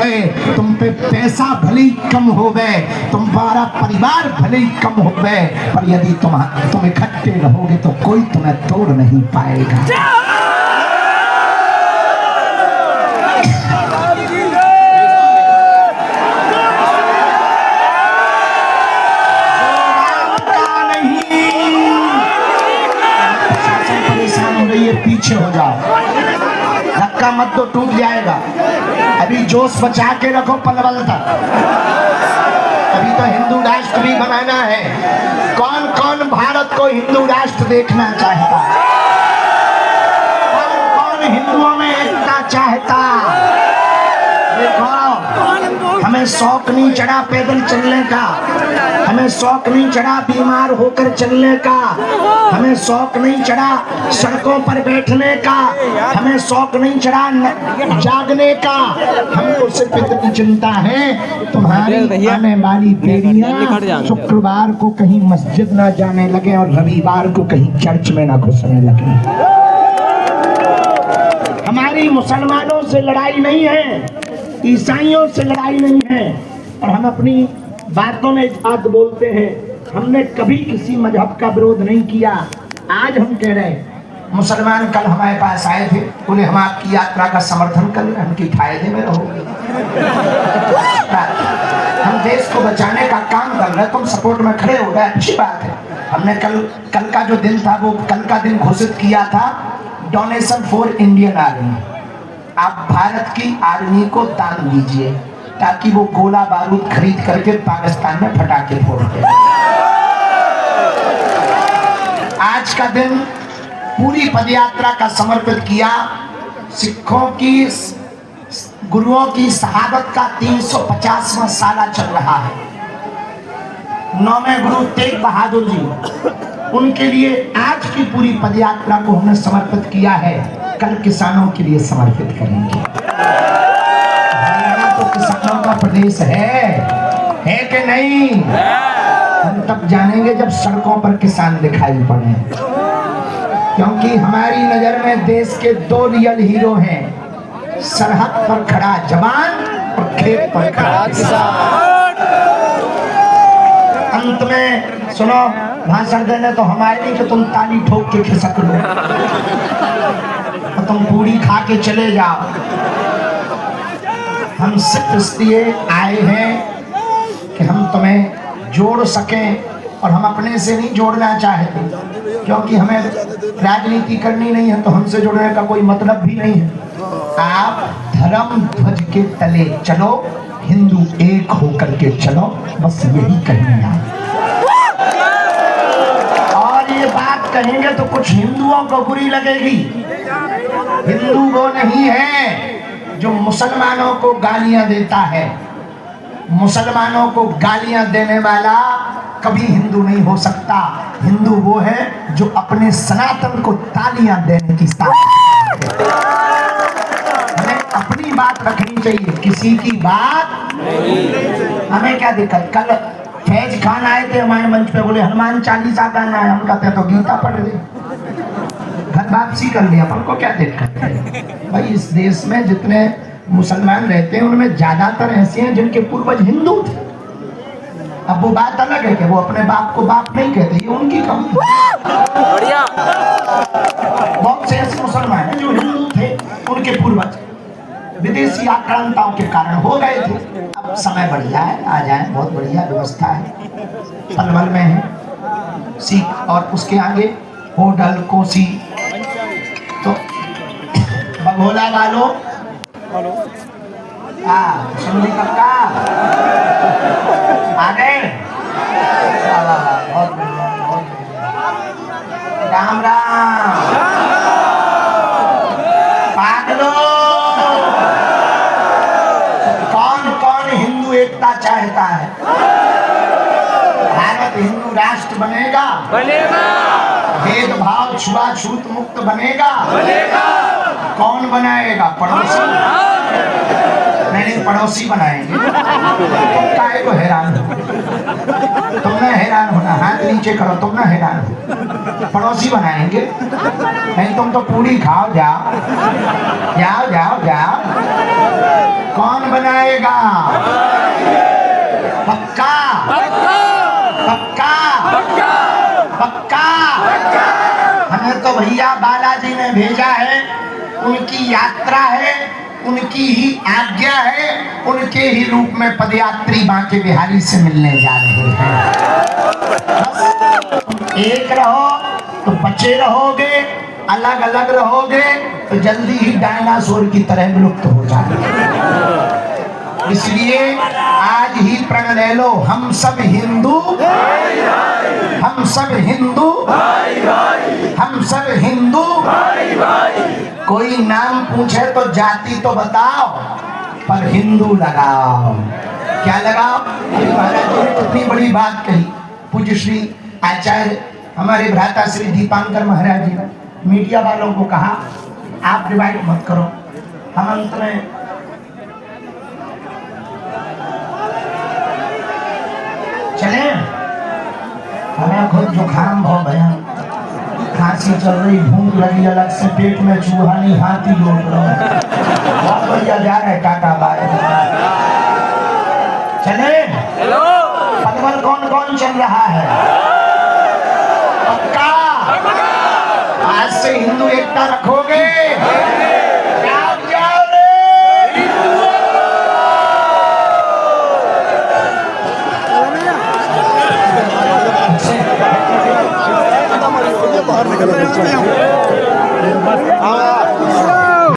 गए, तुम पे पैसा भले ही कम हो गए, तुम्हारा परिवार भले ही कम हो गए, पर यदि तुम इकट्ठे रहोगे तो कोई तुम्हें तोड़ नहीं पाएगा। पीछे हो जाओ, धक्का मत दो, टूट जाएगा। अभी जोश बचा के रखो पलवल तक। अभी तो हिंदू राष्ट्र भी बनाना है। कौन कौन भारत को हिंदू राष्ट्र देखना चाहता है? कौन कौन हिंदुओं में एकता चाहता? देखो, हमें शौक नहीं चढ़ा पैदल चलने का, हमें शौक नहीं चढ़ा बीमार होकर चलने का, हमें शौक नहीं चढ़ा सड़कों पर बैठने का, हमें शौक नहीं चढ़ा जागने का। हमको सिर्फ इतनी चिंता है तुम्हारी आने वाली पीढ़ियां शुक्रवार को कहीं मस्जिद ना जाने लगे और रविवार को कहीं चर्च में ना घुसने लगे। हमारी मुसलमानों से लड़ाई नहीं है, ईसाइयों से लड़ाई नहीं है। और हम अपनी बातों में एक बात बोलते हैं, हमने कभी किसी मजहब का विरोध नहीं किया। आज हम कह रहे हैं, मुसलमान कल हमारे पास आए थे, उन्हें हम आपकी यात्रा का समर्थन कर रहे हैं, उनकी फायदे में रहोगे। हम देश को बचाने का काम कर रहे हैं, तुम सपोर्ट में खड़े हो गए, अच्छी बात है। हमने कल का जो दिन था, वो कल का दिन घोषित किया था डोनेशन फॉर इंडियन आर्मी। आप भारत की आर्मी को दान दीजिए ताकि वो गोला बारूद खरीद करके पाकिस्तान में फटाके फोड़ दे। आज का दिन पूरी पदयात्रा का समर्पित किया। सिखों की गुरुओं की शहादत का 350वां साल चल रहा है। 9वें गुरु तेग बहादुर जी, उनके लिए आज की पूरी पदयात्रा को हमने समर्पित किया है। कल किसानों के लिए समर्पित करेंगे। हरियाणा तो किसानों का प्रदेश है कि नहीं? हम तब जानेंगे जब सड़कों पर किसान दिखाई पड़े, क्योंकि हमारी नजर में देश के 2 रियल हीरो हैं, सरहद पर खड़ा जवान और खेत पर खड़ा किसान। अंत में सुनो, भाषण देने तो हमारे नहीं कि तुम ताली ठोक के खिसक लो, तो तुम पूरी खा के चले जाओ। हम सिर्फ इसलिए आए हैं कि हम तुम्हें जोड़ सकें, और हम अपने से नहीं जोड़ना चाहते, क्योंकि हमें राजनीति करनी नहीं है, तो हमसे जुड़ने का कोई मतलब भी नहीं है। आप धर्म ध्वज के तले चलो, हिंदू एक होकर के चलो, बस यही कहना है। और ये बात कहेंगे तो कुछ हिंदुओं को बुरी लगेगी। हिंदू वो नहीं है जो मुसलमानों को गालियां देता है। मुसलमानों को गालियां देने वाला कभी हिंदू नहीं हो सकता। हिंदू वो है जो अपने सनातन को तालियां देने की साथ। हमें अपनी बात रखनी चाहिए, किसी की बात नहीं। हमें क्या दिक्कत? कल फैज खान आए थे हमारे मंच पे, बोले हनुमान चालीसा गाना है। हम कहते हैं तो गीता पढ़ ले, घर वापसी कर लिया, अपन को क्या दिक्कत है? भाई इस देश में जितने मुसलमान रहते हैं उनमें ज्यादातर ऐसे हैं जिनके पूर्वज हिंदू थे। अब वो बात अलग है कि वो अपने बाप को बाप नहीं कहते, ये उनकी कमी। बहुत से ऐसे मुसलमान हैं जो हिंदू थे, उनके पूर्वज विदेशी आक्रांताओं के कारण हो गए थे। अब समय बढ़िया है, आ जाए, बहुत बढ़िया व्यवस्था है। पलवल में है सीख, और उसके आगे होटल कोसी। तो बघोला वालों सुनने पक्का आ गए। राम राम पागलो। कौन कौन हिंदू एकता चाहता है? भारत हिंदू राष्ट्र बनेगा, भेदभाव छुआछूत मुक्त बनेगा। कौन बनाएगा? पड़ोसी। नहीं, पड़ोसी बनाएंगे। तुम काहे को हैरान हो? तुमने हैरान होना, हाथ नीचे करो, तुम ना हैरान हो। पड़ोसी बनाएंगे, नहीं तुम तो पूरी खाओ, जाओ जाओ जाओ जाओ। कौन बनाएगा? पक्का पक्का पक्का। हमें तो भैया बालाजी ने भेजा है, उनकी यात्रा है, उनकी ही आज्ञा है, उनके ही रूप में पदयात्री बांके बिहारी से मिलने जा रहे हैं। बस एक रहो तो बचे रहोगे, अलग अलग रहोगे तो जल्दी ही डायनासोर की तरह विलुप्त हो जाओगे। इसलिए आज ही प्रण ले लो, हम सब हिंदू, हम सब हिंदू, हम सब हिंदू। कोई नाम पूछे तो जाति तो बताओ, पर हिंदू लगाओ। क्या लगाओ? महाराज जी ने कितनी बड़ी बात कही। पूज्य श्री आचार्य हमारे भ्राता श्री दीपांकर महाराज जी ने मीडिया वालों को कहा, आप डिवाइड मत करो, हम अंत में चले। हमें खुद जुकाम हो गया, खांसी चल रही, भूख लगी, अलग से पेट में चूहा नहीं, हाथी लौट रहा। बहुत बढ़िया जा रहे, टाटा बाय। चले पनवल कौन कौन चल रहा है? पक्का? आज से हिंदू एकता रखोगे?